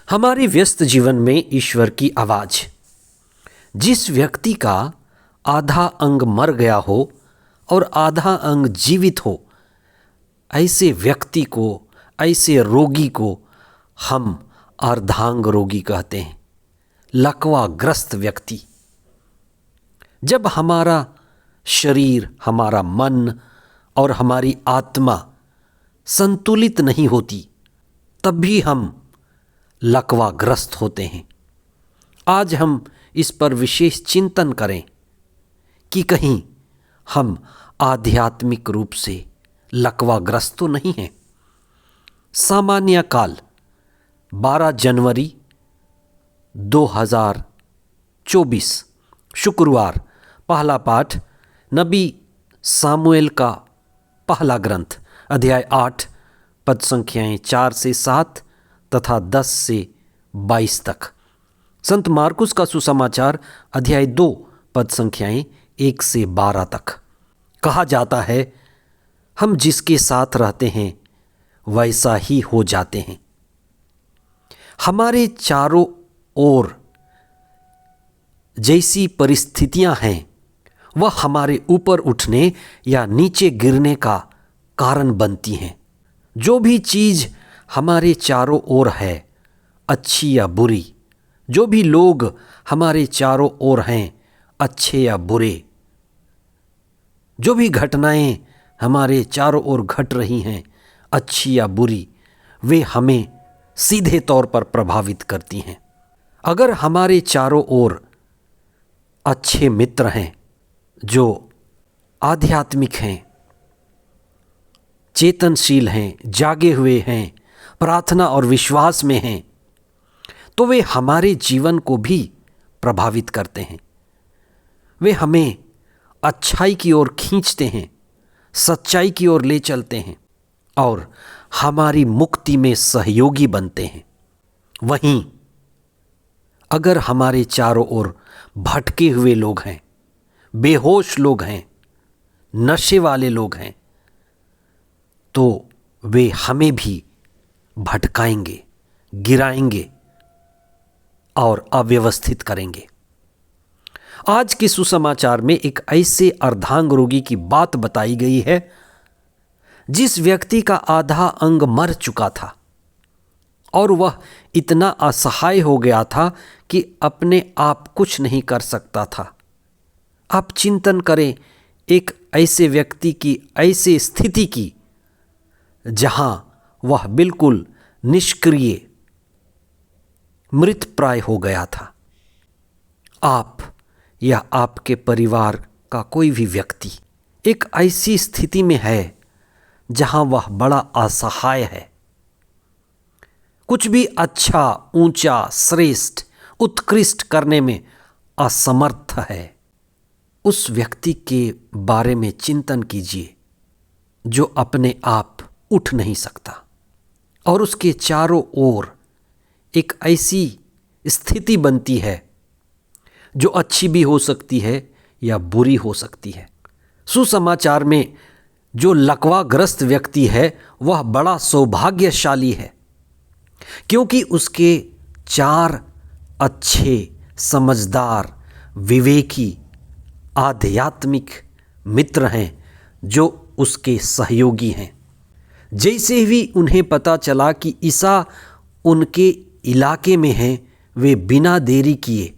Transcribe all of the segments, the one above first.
हमारे व्यस्त जीवन में ईश्वर की आवाज। जिस व्यक्ति का आधा अंग मर गया हो और आधा अंग जीवित हो, ऐसे व्यक्ति को, ऐसे रोगी को हम अर्धांग रोगी कहते हैं, लकवाग्रस्त व्यक्ति। जब हमारा शरीर, हमारा मन और हमारी आत्मा संतुलित नहीं होती, तब भी हम लकवाग्रस्त होते हैं। आज हम इस पर विशेष चिंतन करें कि कहीं हम आध्यात्मिक रूप से लकवाग्रस्त तो नहीं हैं। सामान्य काल 12 जनवरी 2024 शुक्रवार। पहला पाठ नबी सामुएल का पहला ग्रंथ, अध्याय 8, पद संख्याएं 4 से 7 तथा 10 से 22 तक। संत मार्कुस का सुसमाचार, अध्याय 2, पद संख्याएं 1 से 12 तक। कहा जाता है, हम जिसके साथ रहते हैं वैसा ही हो जाते हैं। हमारे चारों ओर जैसी परिस्थितियां हैं, वह हमारे ऊपर उठने या नीचे गिरने का कारण बनती हैं। जो भी चीज़ हमारे चारों ओर है, अच्छी या बुरी, जो भी लोग हमारे चारों ओर हैं, अच्छे या बुरे, जो भी घटनाएं हमारे चारों ओर घट रही हैं, अच्छी या बुरी, वे हमें सीधे तौर पर प्रभावित करती हैं। अगर हमारे चारों ओर अच्छे मित्र हैं जो आध्यात्मिक हैं, चेतनशील हैं, जागे हुए हैं, प्रार्थना और विश्वास में हैं, तो वे हमारे जीवन को भी प्रभावित करते हैं। वे हमें अच्छाई की ओर खींचते हैं, सच्चाई की ओर ले चलते हैं और हमारी मुक्ति में सहयोगी बनते हैं। वहीं अगर हमारे चारों ओर भटके हुए लोग हैं, बेहोश लोग हैं, नशे वाले लोग हैं, तो वे हमें भी भटकाएंगे, गिराएंगे और अव्यवस्थित करेंगे। आज के सुसमाचार में एक ऐसे अर्धांग रोगी की बात बताई गई है जिस व्यक्ति का आधा अंग मर चुका था और वह इतना असहाय हो गया था कि अपने आप कुछ नहीं कर सकता था। आप चिंतन करें एक ऐसे व्यक्ति की ऐसी स्थिति की जहां वह बिल्कुल निष्क्रिय, मृतप्राय हो गया था। आप या आपके परिवार का कोई भी व्यक्ति एक ऐसी स्थिति में है जहां वह बड़ा असहाय है, कुछ भी अच्छा, ऊंचा, श्रेष्ठ, उत्कृष्ट करने में असमर्थ है। उस व्यक्ति के बारे में चिंतन कीजिए जो अपने आप उठ नहीं सकता और उसके चारों ओर एक ऐसी स्थिति बनती है जो अच्छी भी हो सकती है या बुरी हो सकती है। सुसमाचार में जो लकवाग्रस्त व्यक्ति है वह बड़ा सौभाग्यशाली है, क्योंकि उसके 4 अच्छे, समझदार, विवेकी, आध्यात्मिक मित्र हैं जो उसके सहयोगी हैं। जैसे ही उन्हें पता चला कि ईसा उनके इलाके में है, वे बिना देरी किए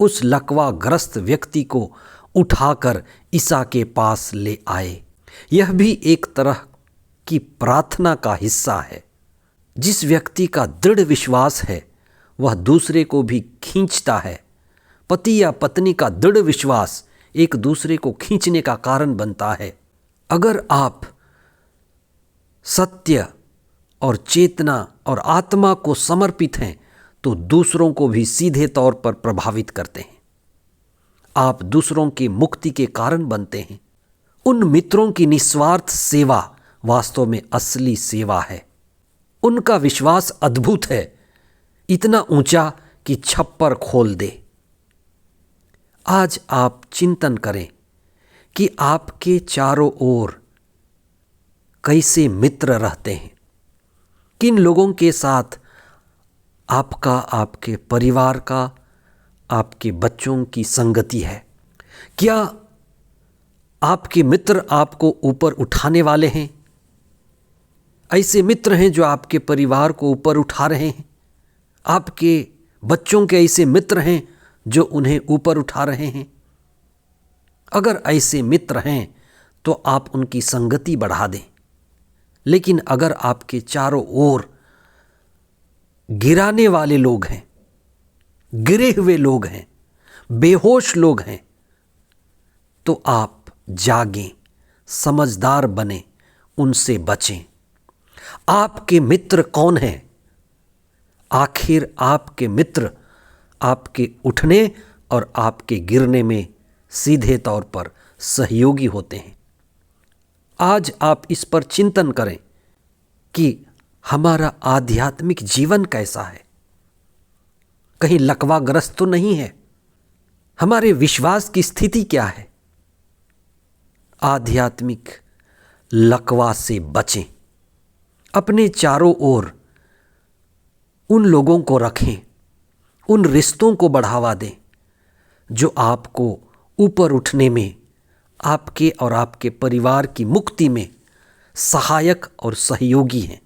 उस लकवाग्रस्त व्यक्ति को उठाकर ईसा के पास ले आए। यह भी एक तरह की प्रार्थना का हिस्सा है। जिस व्यक्ति का दृढ़ विश्वास है वह दूसरे को भी खींचता है। पति या पत्नी का दृढ़ विश्वास एक दूसरे को खींचने का कारण बनता है। अगर आप सत्य और चेतना और आत्मा को समर्पित हैं तो दूसरों को भी सीधे तौर पर प्रभावित करते हैं। आप दूसरों की मुक्ति के कारण बनते हैं। उन मित्रों की निस्वार्थ सेवा वास्तव में असली सेवा है। उनका विश्वास अद्भुत है, इतना ऊंचा कि छप्पर खोल दे। आज आप चिंतन करें कि आपके चारों ओर कैसे मित्र रहते हैं, किन लोगों के साथ आपका, आपके परिवार का, आपके बच्चों की संगति है? क्या आपके मित्र आपको ऊपर उठाने वाले हैं? ऐसे मित्र हैं जो आपके परिवार को ऊपर उठा रहे हैं? आपके बच्चों के ऐसे मित्र हैं जो उन्हें ऊपर उठा रहे हैं? अगर ऐसे मित्र हैं तो आप उनकी संगति बढ़ा दें। लेकिन अगर आपके चारों ओर गिराने वाले लोग हैं, गिरे हुए लोग हैं, बेहोश लोग हैं, तो आप जागें, समझदार बने, उनसे बचें। आपके मित्र कौन हैं? आखिर आपके मित्र आपके उठने और आपके गिरने में सीधे तौर पर सहयोगी होते हैं। आज आप इस पर चिंतन करें कि हमारा आध्यात्मिक जीवन कैसा है? कहीं लकवाग्रस्त तो नहीं है? हमारे विश्वास की स्थिति क्या है? आध्यात्मिक लकवा से बचें। अपने चारों ओर उन लोगों को रखें, उन रिश्तों को बढ़ावा दें जो आपको ऊपर उठने में, आपके और आपके परिवार की मुक्ति में सहायक और सहयोगी हैं।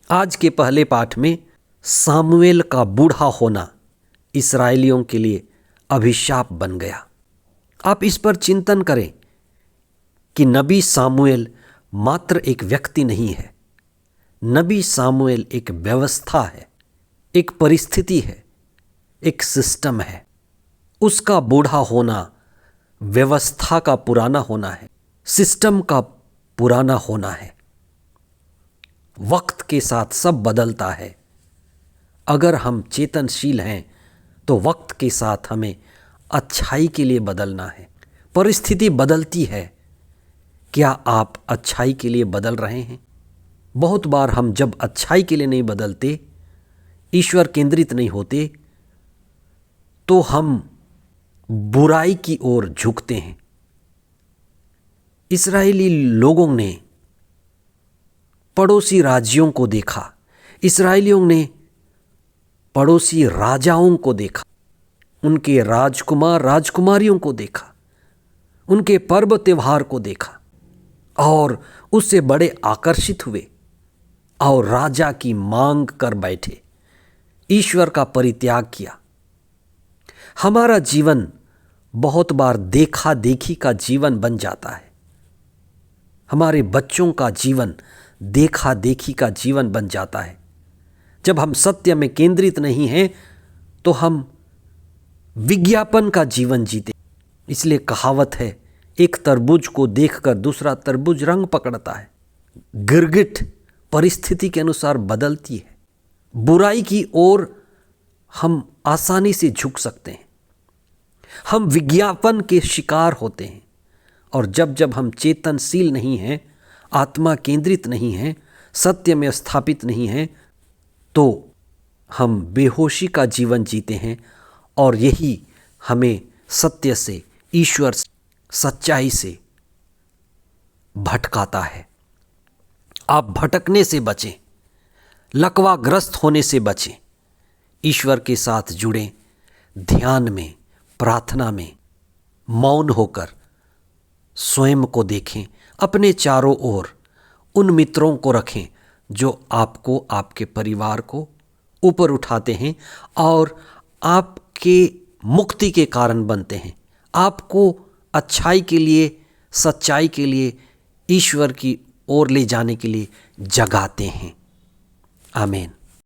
आज के पहले पाठ में सामुएल का बूढ़ा होना इस्राएलियों के लिए अभिशाप बन गया। आप इस पर चिंतन करें कि नबी सामुएल मात्र एक व्यक्ति नहीं है। नबी सामुएल एक व्यवस्था है, एक परिस्थिति है, एक सिस्टम है। उसका बूढ़ा होना व्यवस्था का पुराना होना है, सिस्टम का पुराना होना है। वक्त के साथ सब बदलता है। अगर हम चेतनशील हैं तो वक्त के साथ हमें अच्छाई के लिए बदलना है। परिस्थिति बदलती है, क्या आप अच्छाई के लिए बदल रहे हैं? बहुत बार हम जब अच्छाई के लिए नहीं बदलते, ईश्वर केंद्रित नहीं होते, तो हम बुराई की ओर झुकते हैं। इस्राएली लोगों ने पड़ोसी राज्यों को देखा, इस्राएलियों ने पड़ोसी राजाओं को देखा, उनके राजकुमार राजकुमारियों को देखा, उनके पर्व त्योहार को देखा और उससे बड़े आकर्षित हुए और राजा की मांग कर बैठे, ईश्वर का परित्याग किया। हमारा जीवन बहुत बार देखा देखी का जीवन बन जाता है। हमारे बच्चों का जीवन देखा देखी का जीवन बन जाता है। जब हम सत्य में केंद्रित नहीं हैं तो हम विज्ञापन का जीवन जीते। इसलिए कहावत है, एक तरबूज को देखकर दूसरा तरबूज रंग पकड़ता है। गिरगिट परिस्थिति के अनुसार बदलती है। बुराई की ओर हम आसानी से झुक सकते हैं। हम विज्ञापन के शिकार होते हैं। और जब जब हम चेतनशील नहीं हैं, आत्मा केंद्रित नहीं हैं, सत्य में स्थापित नहीं हैं, तो हम बेहोशी का जीवन जीते हैं और यही हमें सत्य से, ईश्वर से, सच्चाई से भटकाता है। आप भटकने से बचें, लकवाग्रस्त होने से बचें। ईश्वर के साथ जुड़ें, ध्यान में, प्रार्थना में, मौन होकर स्वयं को देखें। अपने चारों ओर उन मित्रों को रखें जो आपको, आपके परिवार को ऊपर उठाते हैं और आपके मुक्ति के कारण बनते हैं, आपको अच्छाई के लिए, सच्चाई के लिए, ईश्वर की ओर ले जाने के लिए जगाते हैं। आमीन।